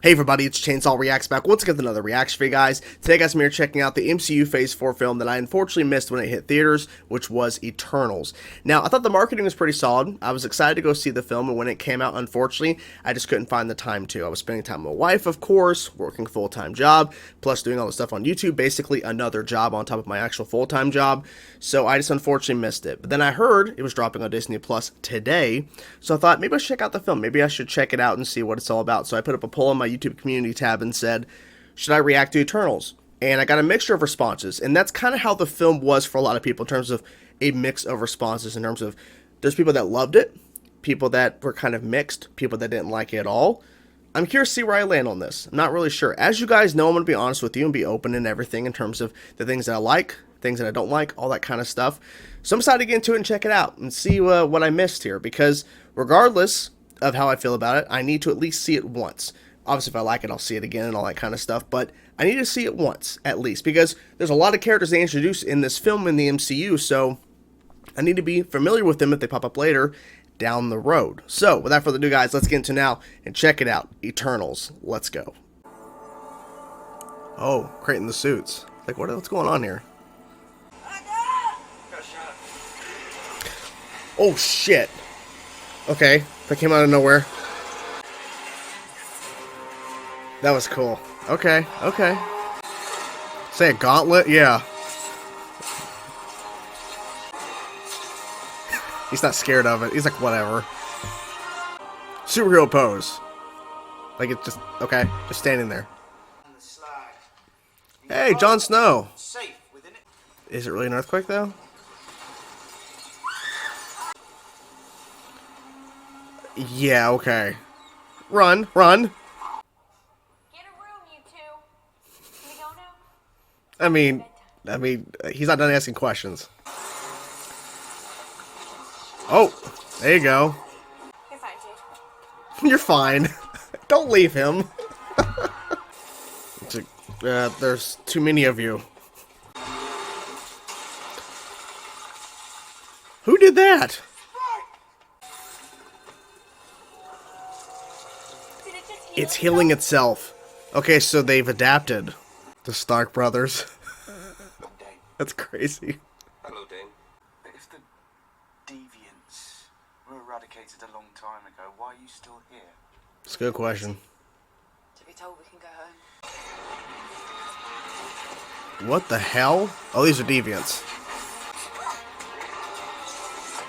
Hey everybody, it's Chainsaw Reacts back once again with another reaction for you guys. Today guys, I'm here checking out the MCU Phase 4 film that I unfortunately missed when it hit theaters, which was Eternals. Now, I thought the marketing was pretty solid. I was excited to go see the film, and when it came out, unfortunately, I just couldn't find the time to. I was spending time with my wife, of course, working a full-time job, plus doing all the stuff on YouTube, basically another job on top of my actual full-time job, so I just unfortunately missed it. But then I heard it was dropping on Disney Plus today, so I thought maybe I should check out the film. Maybe I should check it out and see what it's all about. So I put up a poll on my YouTube community tab and said, should I react to Eternals? And I got a mixture of responses, and that's kind of how the film was for a lot of people in terms of a mix of responses, in terms of there's people that loved it, people that were kind of mixed, people that didn't like it at all. I'm curious to see where I land on this. I'm not really sure. As you guys know, I'm going to be honest with you and be open and everything in terms of the things that I like, things that I don't like, all that kind of stuff. So I'm excited to get into it and check it out and see what I missed here, because regardless of how I feel about it, I need to at least see it once. Obviously, if I like it, I'll see it again and all that kind of stuff, but I need to see it once, at least, because there's a lot of characters they introduce in this film in the MCU, so I need to be familiar with them if they pop up later down the road. So, without further ado, guys, let's get into now and check it out. Eternals. Let's go. Oh, creating the suits. Like, what's going on here? Oh, shit. Okay, that came out of nowhere. That was cool. Okay, okay. Say a gauntlet? Yeah. He's not scared of it. He's like, whatever. Superhero pose. Like, it's just, okay, just standing there. Hey, Jon Snow. Is it really an earthquake, though? Yeah, okay. Run, run. I mean, he's not done asking questions. Oh, there you go. You're fine, Jade. You're fine. Don't leave him. There's too many of you. Who did that? It's healing itself. Okay, so they've adapted. The Stark brothers. That's crazy. Hello, Dane. If the Deviants were eradicated a long time ago, why are you still here? It's a good question. To be told we can go home. What the hell? Oh, these are Deviants.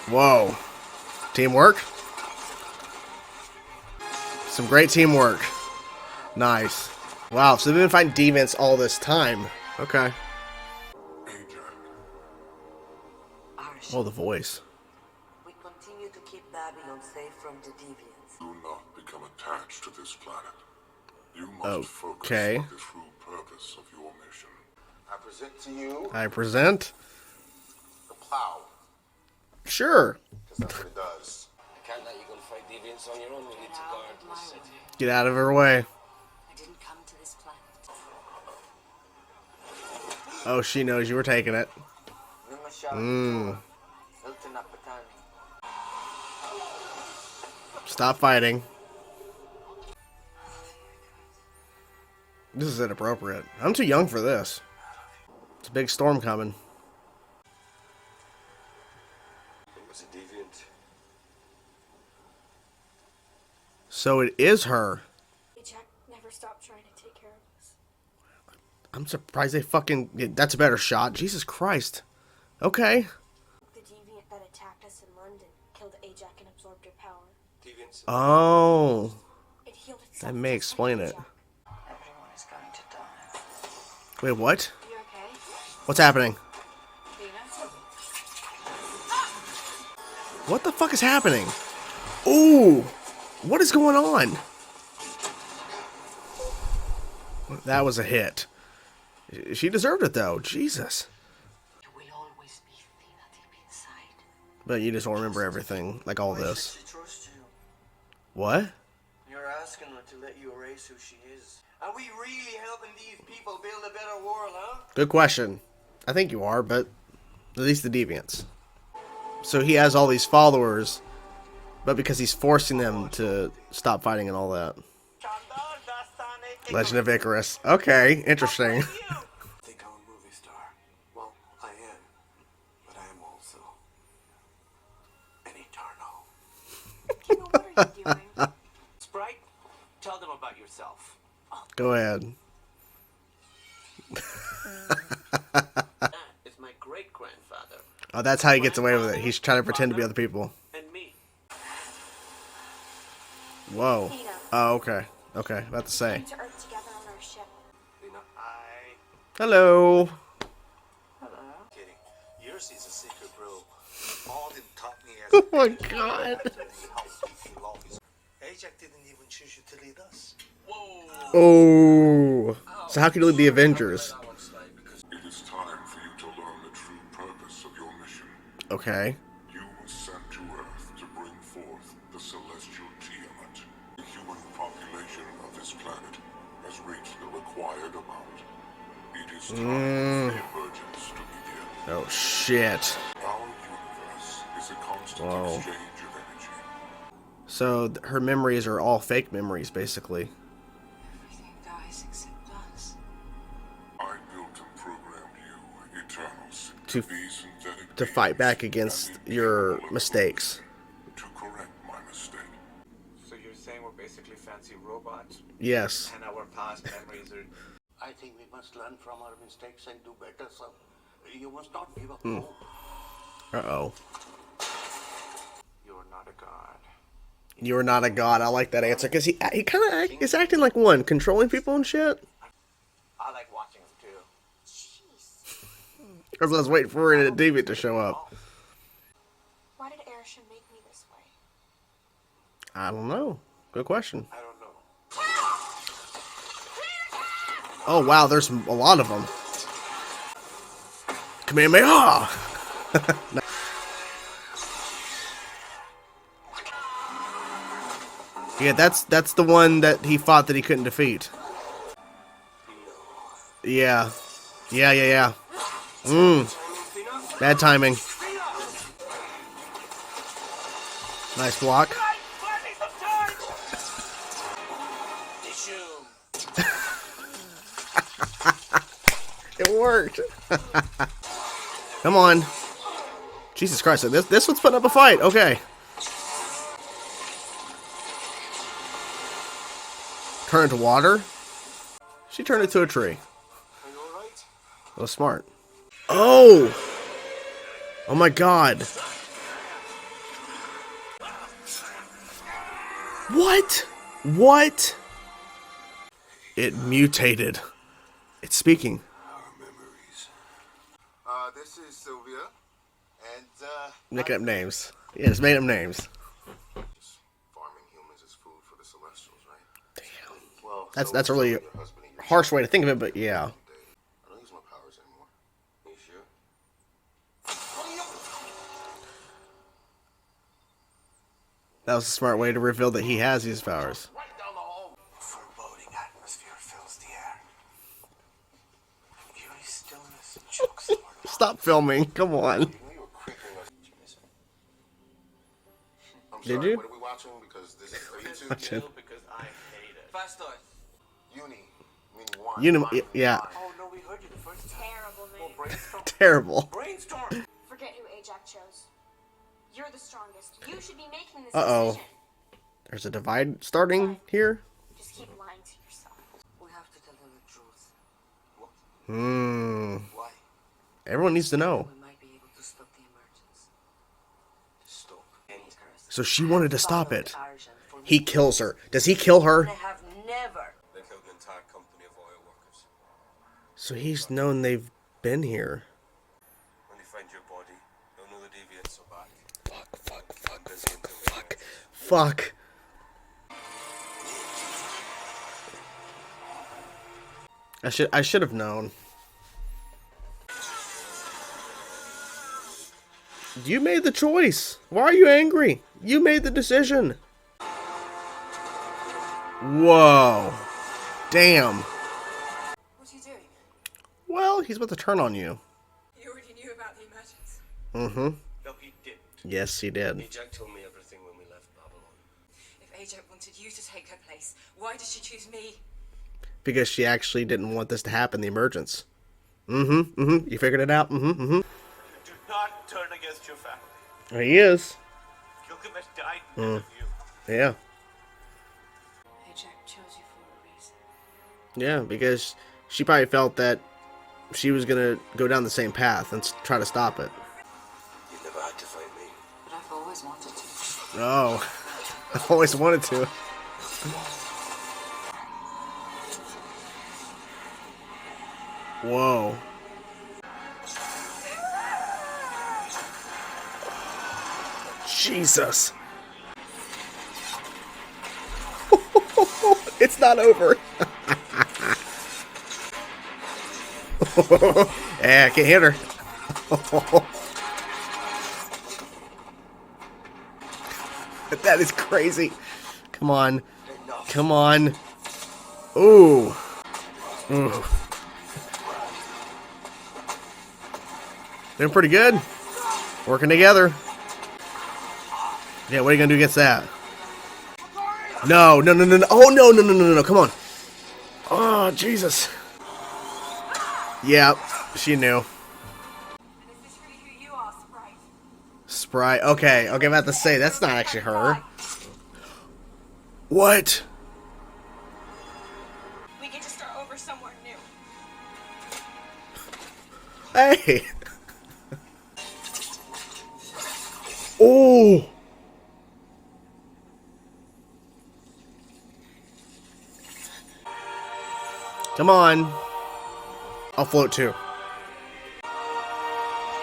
Whoa. Teamwork? Some great teamwork. Nice. Wow, so they've been fighting Deviants all this time. Okay. Oh, the voice. We continue to keep Babylon safe from the Deviants. Do not become attached to this planet. You must focus on the true purpose of your mission. I present to you... I present... the plow. Sure. Because that's what it does. I can't let you go to fight Deviants on your own. We need to guard the city. Get out of her way. I didn't come to this planet. Oh, she knows you were taking it. Stop fighting. This is inappropriate. I'm too young for this. It's a big storm coming. It was a Deviant. So it is her. Jack never stopped trying to take care of us. I'm surprised they fucking... Yeah, that's a better shot. Jesus Christ. Okay. The Deviant that attacked us in London killed Ajax and absorbed her power. Deviants. Oh. It healed itself. That may explain it. Everyone is going to die. Wait, what? You okay? What's happening? Dina? What the fuck is happening? Ooh. What is going on? That was a hit. She deserved it, though. Jesus. You will always be Thina deep inside. But you just don't remember everything, like all this. She trusts you. What? You're asking her to let you erase who she is. Are we really helping these people build a better world, huh? Good question. I think you are, but at least the Deviants. So he has all these followers, but because he's forcing them to stop fighting and all that. Legend of Icarus. Okay, interesting. Think I'm a movie star. Well, I am. But I am also an Eternal. Kino, what are you doing? Sprite, tell them about yourself. Go ahead. That is my great-grandfather. Oh, that's how he gets away with it. He's trying to pretend to be other people. And me. Whoa. Kino. Oh, okay. Okay, about to say. Came to Earth together on our ship. Lena, I... Hello. Kidding. Yours is a secret rule. Alden taught me as Oh my god. Ajax didn't even choose you to lead us. Oh. So how can you lead the Avengers? It is time for you to learn the true purpose of your mission. Okay. You were sent to Earth to bring forth the celestial Tiamat. The human population of this planet has reached the required amount. It is time for the emergence to begin. Oh shit. Our universe is a constant Whoa. exchange of energy. So her memories are all fake memories, basically. Everything dies except us. I built and programmed you, Eternals, To- be synthetic To fight back beings against and your incapable of mistakes. to correct my mistake. So you're saying we're basically fancy robots? Yes. And our past memories are... I think we must learn from our mistakes and do better, so you must not give up hope. Uh-oh. You're not a god. You're not a god. I like that answer. Because he kind of is acting like one. Controlling people and shit. I like watching them too. Jeez. Because I was waiting for a Deviant to show up. Why did Arisha make me this way? I don't know. Good question. I don't know. Oh, wow. There's a lot of them. Kamehameha! Yeah, that's the one that he fought that he couldn't defeat. Yeah. Yeah. Bad timing. Nice block. It worked. Come on. Jesus Christ, this one's putting up a fight. Okay. Turn into water? She turned into a tree. Are you alright? That was smart. Oh! Oh my god. What? What? It mutated. It's speaking. Our memories. This is Sylvia. And, Making up names. Yeah, just made up names. farming humans is food for the Celestials, right? Damn. Well, That's a really harsh way to think of it, but yeah. I don't use my powers anymore. You sure? That was a smart way to reveal that he has these powers. Right down the hall. A foreboding atmosphere fills the air. Eerie stillness chokes the heart. Stop filming. Come on. You know you were creeping us. Did you miss it? I'm Did sorry, you? what are we watching? Because this is for YouTube. Watching. Because I hate it. Faster. Uni, meaning one. Yeah. Oh no, we heard you the first time. Terrible Well, name. brainstorm. Terrible. Brainstorm. Forget who Ajax chose. You're the strongest. You should be making this Uh-oh. decision. There's a divide starting here. Just keep lying to yourself. We have to tell them the truth. Why? Everyone needs to know. We might be able to stop the emergence. Stop. So she wanted to stop Follow it. the Arjan for He kills her. Does he kill her? They have never. They killed an entire company of oil workers. So he's known they've been here. When they find your body, they'll know the Deviants are back. Fuck. I should have known. You made the choice. Why are you angry? You made the decision. Whoa. Damn. What are you doing? Well, he's about to turn on you. You already knew about the emergence. Mm-hmm. No, he didn't. Yes, he did. Ajax told me everything when we left Babylon. If Ajax wanted you to take her place, why did she choose me? because she actually didn't want this to happen, the emergence. You figured it out? Do not turn against your family. There he is. Gilgamesh died because of you. Yeah. Jack chose you for a reason. Yeah, because she probably felt that she was going to go down the same path and try to stop it. You never had to fight me. But I've always wanted to. Oh, I've always wanted to. Whoa. Jesus. It's not over. Yeah, I can't hit her. That is crazy. Come on. Come on. Ooh. Ooh. Doing pretty good. Working together. Yeah, what are you gonna do against that? No, no, no, no, no. Oh, no, no, no, no, no. Come on. Oh, Jesus. Yeah, she knew. This is really who you are, Sprite. Sprite. Okay, I'm about to say, that's not actually her. What? We get to start over somewhere new. Hey. Oh. Come on. I'll float too.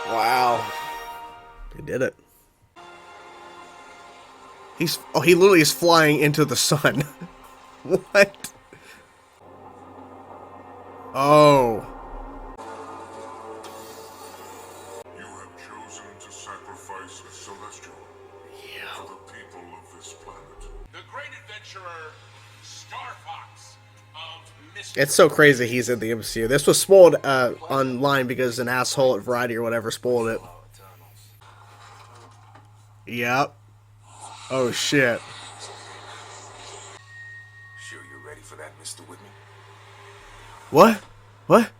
Wow. They did it. He literally is flying into the sun. What? Oh. You have chosen to sacrifice a celestial for the people of this planet. The great adventurer, Star Fox of Mystery. It's so crazy he's in the MCU. This was spoiled online because an asshole at Variety or whatever spoiled it. Yep. Oh shit. Sure you're ready for that, Mr. Whitney? What? What?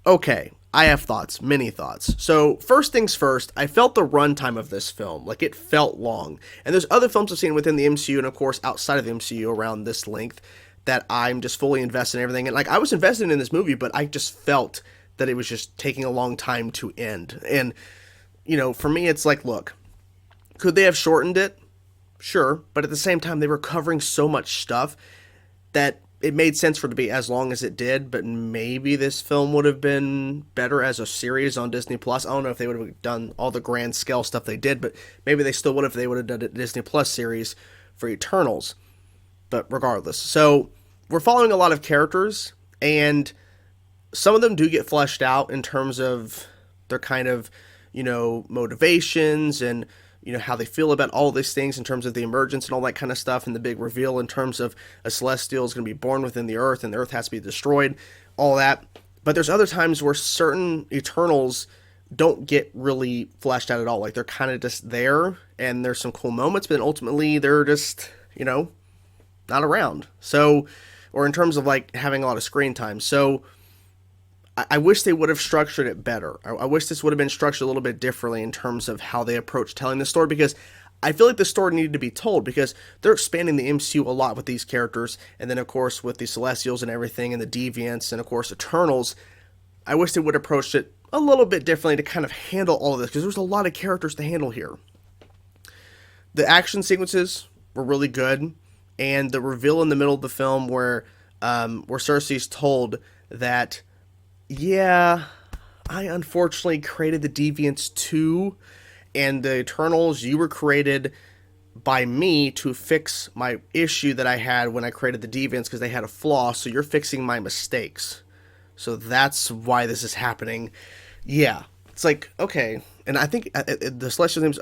Okay, I have thoughts, many thoughts. So, first things first, I felt the runtime of this film, like it felt long. And there's other films I've seen within the MCU and of course outside of the MCU around this length that I'm just fully invested in everything. And like I was invested in this movie, but I just felt that it was just taking a long time to end. And, you know, for me it's like, look, could they have shortened it? Sure, but at the same time they were covering so much stuff that it made sense for it to be as long as it did, but maybe this film would have been better as a series on Disney Plus. I don't know if they would have done all the grand scale stuff they did, but maybe they still would if they would have done a Disney Plus series for Eternals. But regardless, so we're following a lot of characters, and some of them do get fleshed out in terms of their kind of, you know, motivations and, you know, how they feel about all these things in terms of the emergence and all that kind of stuff, and the big reveal in terms of a celestial is going to be born within the earth and the earth has to be destroyed, all that. But there's other times where certain Eternals don't get really fleshed out at all. Like they're kind of just there and there's some cool moments, but ultimately they're just, you know, not around. So, or in terms of like having a lot of screen time. So I wish they would have structured it better. I wish this would have been structured a little bit differently in terms of how they approach telling the story, because I feel like the story needed to be told, because they're expanding the MCU a lot with these characters, and then of course with the Celestials and everything, and the Deviants, and of course Eternals. I wish they would have approached it a little bit differently to kind of handle all of this, because there's a lot of characters to handle here. The action sequences were really good, and the reveal in the middle of the film where Cersei's told that, yeah, I unfortunately created the Deviants too, and the Eternals, you were created by me to fix my issue that I had when I created the Deviants because they had a flaw, so you're fixing my mistakes. So that's why this is happening. Yeah, it's like, okay. And I think the Celestial name's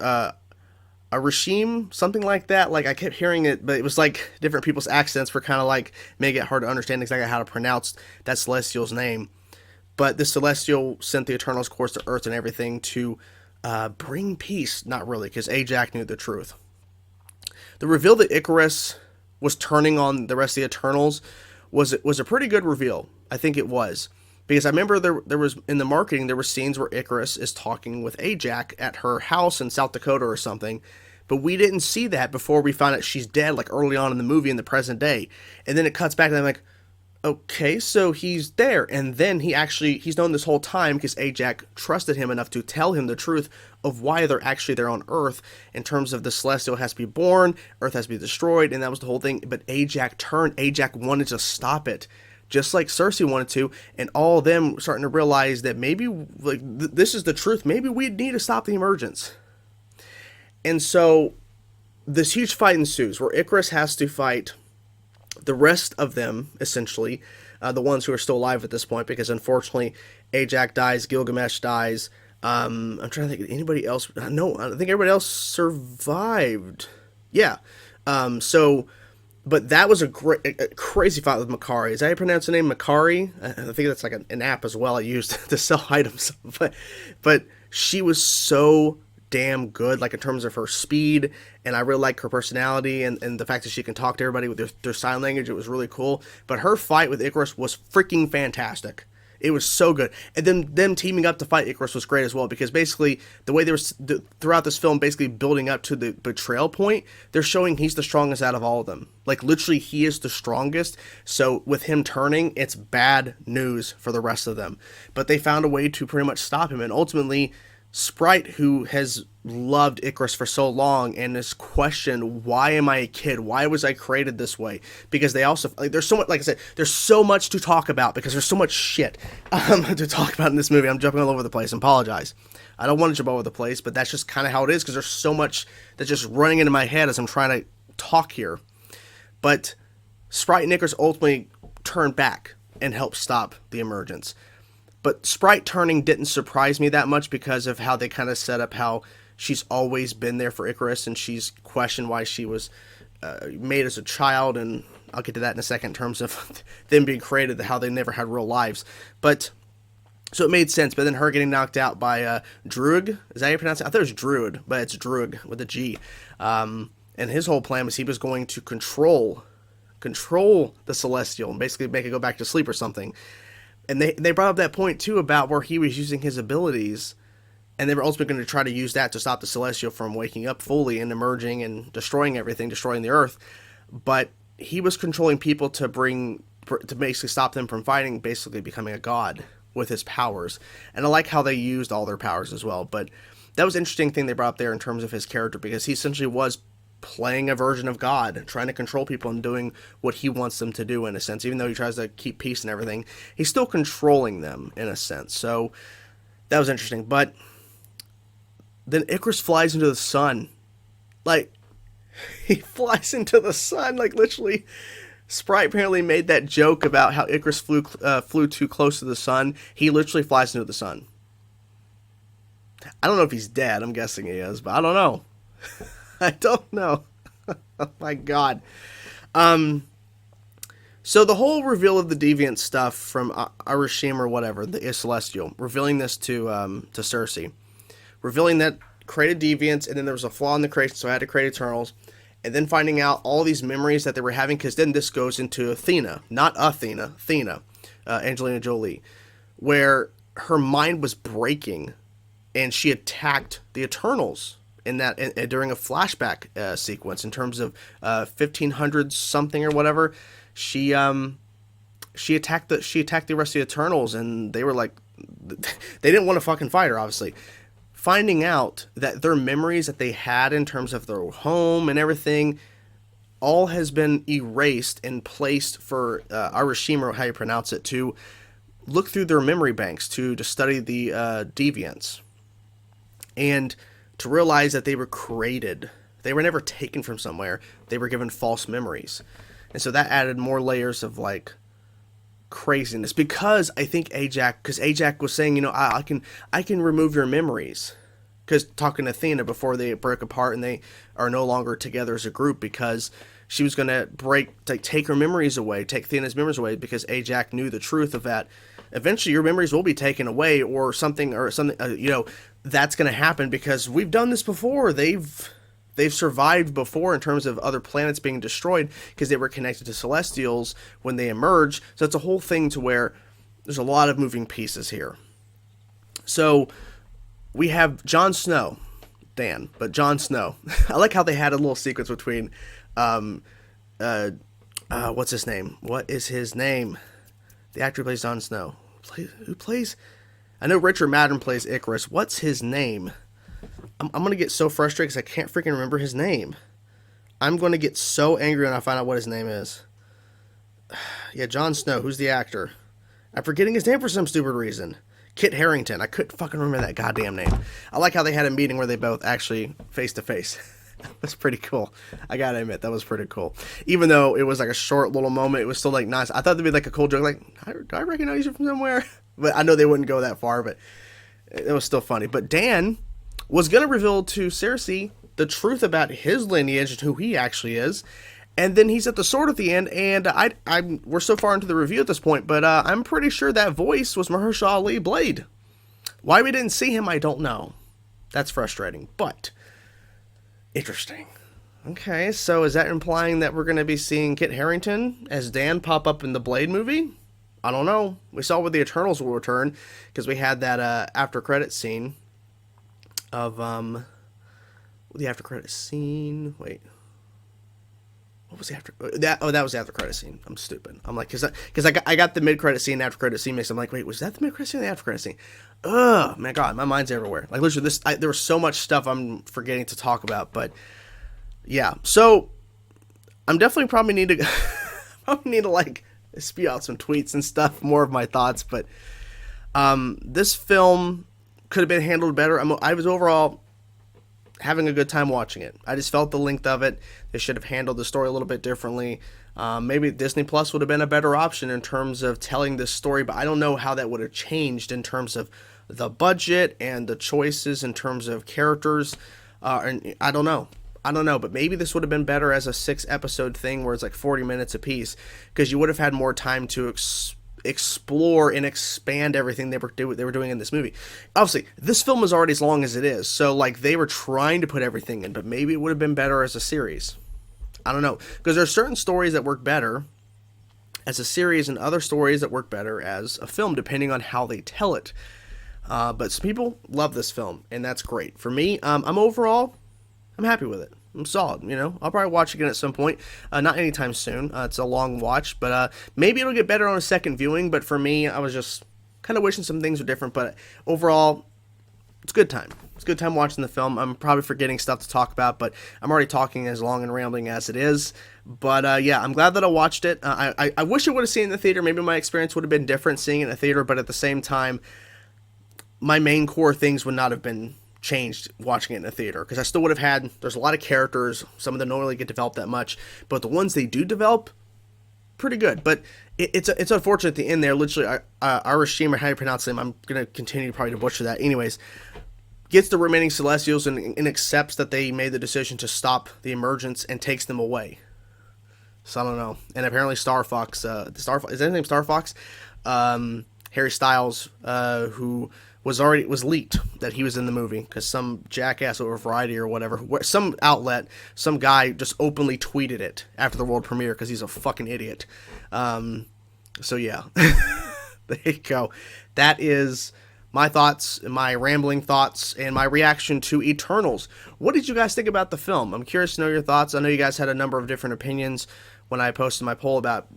Arashim, something like that. Like, I kept hearing it, but it was like different people's accents were kind of like making it hard to understand exactly how to pronounce that Celestial's name. But the Celestial sent the Eternals, of course, to Earth and everything to bring peace. Not really, because Ajax knew the truth. The reveal that Icarus was turning on the rest of the Eternals was a pretty good reveal. I think it was. Because I remember there was, in the marketing, there were scenes where Icarus is talking with Ajax at her house in South Dakota or something, but we didn't see that before we found out she's dead, like early on in the movie in the present day. And then it cuts back and I'm like, okay, so he's there. And then he's known this whole time because Ajax trusted him enough to tell him the truth of why they're actually there on Earth, in terms of the Celestial has to be born, Earth has to be destroyed, and that was the whole thing. But Ajax wanted to stop it, just like Cersei wanted to, and all of them starting to realize that maybe, like, this is the truth. Maybe we need to stop the emergence. And so this huge fight ensues where Icarus has to fight the rest of them, essentially, the ones who are still alive at this point, because unfortunately Ajax dies, Gilgamesh dies. I'm trying to think, anybody else? No, I think everybody else survived. Yeah. But that was a crazy fight with Makari. Is that how you pronounce the name, Makari? I think that's like an app as well I used to sell items. But she was so damn good, like in terms of her speed, and I really like her personality and the fact that she can talk to everybody with their sign language. It was really cool. But her fight with Icarus was freaking fantastic. It was so good. And then them teaming up to fight Icarus was great as well, because basically the way they were throughout this film, basically building up to the betrayal point, they're showing he's the strongest out of all of them. Like, literally, he is the strongest. So with him turning, it's bad news for the rest of them. But they found a way to pretty much stop him. And ultimately, Sprite, who has loved Icarus for so long and has questioned, why am I a kid? Why was I created this way? Because they also, like, there's so much, like I said, there's so much to talk about, because there's so much shit to talk about in this movie. I'm jumping all over the place. I apologize. I don't want to jump all over the place, but that's just kind of how it is, because there's so much that's just running into my head as I'm trying to talk here. But Sprite and Icarus ultimately turn back and help stop the emergence. But Sprite turning didn't surprise me that much, because of how they kind of set up how she's always been there for Icarus, and she's questioned why she was made as a child, and I'll get to that in a second in terms of them being created, how they never had real lives. But so it made sense. But then her getting knocked out by Druig, is that how you pronounce it? I thought it was Druid, but it's Druig with a G. And his whole plan was he was going to control the Celestial and basically make it go back to sleep or something. And they brought up that point, too, about where he was using his abilities, and they were ultimately going to try to use that to stop the Celestial from waking up fully and emerging and destroying everything, destroying the Earth. But he was controlling people to basically stop them from fighting, basically becoming a god with his powers. And I like how they used all their powers as well. But that was an interesting thing they brought up there in terms of his character, because he essentially was playing a version of God, trying to control people and doing what he wants them to do, in a sense. Even though he tries to keep peace and everything, he's still controlling them in a sense. So that was interesting. But then Icarus flies into the sun. Like, he flies into the sun, like, literally. Sprite apparently made that joke about how Icarus flew too close to the sun. He literally flies into the sun. I don't know if he's dead. I'm guessing he is, but I don't know. I don't know. Oh my god. So the whole reveal of the Deviant stuff from Arashim or whatever, the Celestial, revealing this to Cersei, revealing that created Deviants, and then there was a flaw in the creation, so I had to create Eternals, and then finding out all these memories that they were having, because then this goes into Athena, not Athena, Angelina Jolie, where her mind was breaking, and she attacked the Eternals in that during a flashback sequence in terms of 1500 something or whatever. She attacked the rest of the Eternals, and they were like, they didn't want to fucking fight her, obviously. Finding out that their memories that they had in terms of their home and everything all has been erased and placed for Arashima, or how you pronounce it, to look through their memory banks to study the Deviants, and to realize that they were created. They were never taken from somewhere. They were given false memories. And so that added more layers of, like, craziness. Because I think Ajax was saying, you know, I can remove your memories. Because talking to Athena before they broke apart and they are no longer together as a group, because she was going to take her memories away, take Athena's memories away, because Ajax knew the truth of that. Eventually your memories will be taken away, or something, you know, that's going to happen, because we've done this before. They've they've survived before in terms of other planets being destroyed because they were connected to Celestials when they emerge. So it's a whole thing to where there's a lot of moving pieces here. So we have Jon Snow, Dan, but Jon Snow. I like how they had a little sequence between, what's his name? What is his name? The actor who plays Jon Snow. Who plays? I know Richard Madden plays Icarus. What's his name? I'm going to get so frustrated because I can't freaking remember his name. I'm going to get so angry when I find out what his name is. Yeah, Jon Snow. Who's the actor? I'm forgetting his name for some stupid reason. Kit Harington. I couldn't fucking remember that goddamn name. I like how they had a meeting where they both actually face to face. That was pretty cool. I gotta admit, that was pretty cool. Even though it was like a short little moment, it was still like nice. I thought there'd be like a cool joke, like, do I recognize you from somewhere? But I know they wouldn't go that far, but it was still funny. But Dan was gonna reveal to Cersei the truth about his lineage and who he actually is. And then he's at the sword at the end, and we're so far into the review at this point, but I'm pretty sure that voice was Mahershala Ali Blade. Why we didn't see him, I don't know. That's frustrating, but interesting. Okay, so is that implying that we're going to be seeing Kit Harington as Dan pop up in the Blade movie? I don't know. We saw where the Eternals will return, because we had that after credit scene of, the after credit scene, wait. What was the after that? Oh, that was the after credit scene. I'm stupid. I'm like, because I got the mid credit scene and after credit scene mixed. I'm like, wait, was that the mid credit scene or the after credit scene? Oh my god, my mind's everywhere. Like literally, there was so much stuff I'm forgetting to talk about. But yeah, so I'm definitely probably need to like spew out some tweets and stuff, more of my thoughts. But this film could have been handled better. I was overall having a good time watching it. I just felt the length of it. They should have handled the story a little bit differently. Maybe Disney Plus would have been a better option in terms of telling this story, but I don't know how that would have changed in terms of the budget and the choices in terms of characters. And I don't know, but maybe this would have been better as a 6-episode thing where it's like 40 minutes apiece, because you would have had more time to explore and expand everything they were doing in this movie. Obviously, this film is already as long as it is, so like they were trying to put everything in, but maybe it would have been better as a series. I don't know, because there are certain stories that work better as a series and other stories that work better as a film, depending on how they tell it. But some people love this film, and that's great. For me, I'm happy with it. I'm solid, I'll probably watch again at some point. Not anytime soon. It's a long watch, but maybe it'll get better on a second viewing. But for me, I was just kind of wishing some things were different. But overall, it's a good time. It's a good time watching the film. I'm probably forgetting stuff to talk about, but I'm already talking as long and rambling as it is. But yeah, I'm glad that I watched it. I wish I would have seen it in the theater. Maybe my experience would have been different seeing it in the theater, but at the same time, my main core things would not have been changed watching it in a theater, because I still would have there's a lot of characters, some of them don't really get developed that much, but the ones they do develop, pretty good. But it's unfortunate at the end there, literally, Arashima, how you pronounce him, I'm going to continue probably to butcher that anyways, gets the remaining Celestials and accepts that they made the decision to stop the emergence and takes them away. So I don't know. And apparently Star Fox, is that his name, Star Fox? Harry Styles, who was leaked that he was in the movie because some jackass over Variety or whatever, some outlet, some guy just openly tweeted it after the world premiere because he's a fucking idiot. So yeah, there you go. That is my thoughts, my rambling thoughts, and my reaction to Eternals. What did you guys think about the film? I'm curious to know your thoughts. I know you guys had a number of different opinions when I posted my poll about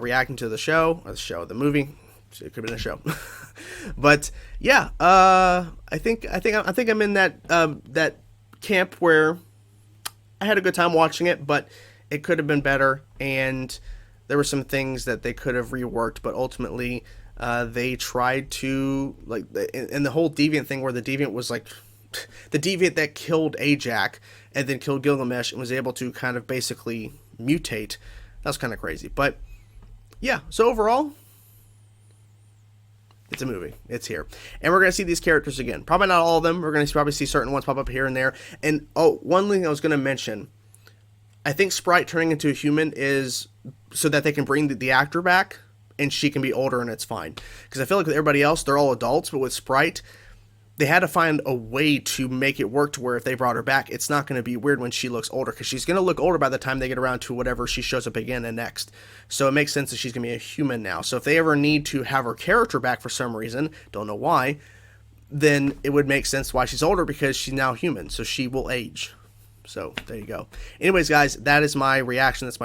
reacting to the movie. It could have been a show. But yeah, I think I'm in that camp where I had a good time watching it, but it could have been better, and there were some things that they could have reworked, but ultimately they tried to, like, in the whole Deviant thing where the Deviant was like the Deviant that killed Ajax and then killed Gilgamesh and was able to kind of basically mutate. That was kind of crazy. But yeah, so overall, it's a movie. It's here. And we're going to see these characters again. Probably not all of them. We're going to probably see certain ones pop up here and there. And, one thing I was going to mention, I think Sprite turning into a human is so that they can bring the actor back and she can be older and it's fine. Because I feel like with everybody else, they're all adults. But with Sprite, they had to find a way to make it work to where if they brought her back, it's not going to be weird when she looks older, because she's going to look older by the time they get around to whatever she shows up again and next. So it makes sense that she's going to be a human now. So if they ever need to have her character back for some reason, don't know why, then it would make sense why she's older, because she's now human, so she will age. So there you go. Anyways, guys, that is my reaction. That's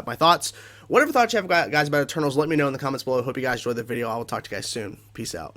my thoughts. Whatever thoughts you have, guys, about Eternals, let me know in the comments below. Hope you guys enjoyed the video. I will talk to you guys soon. Peace out.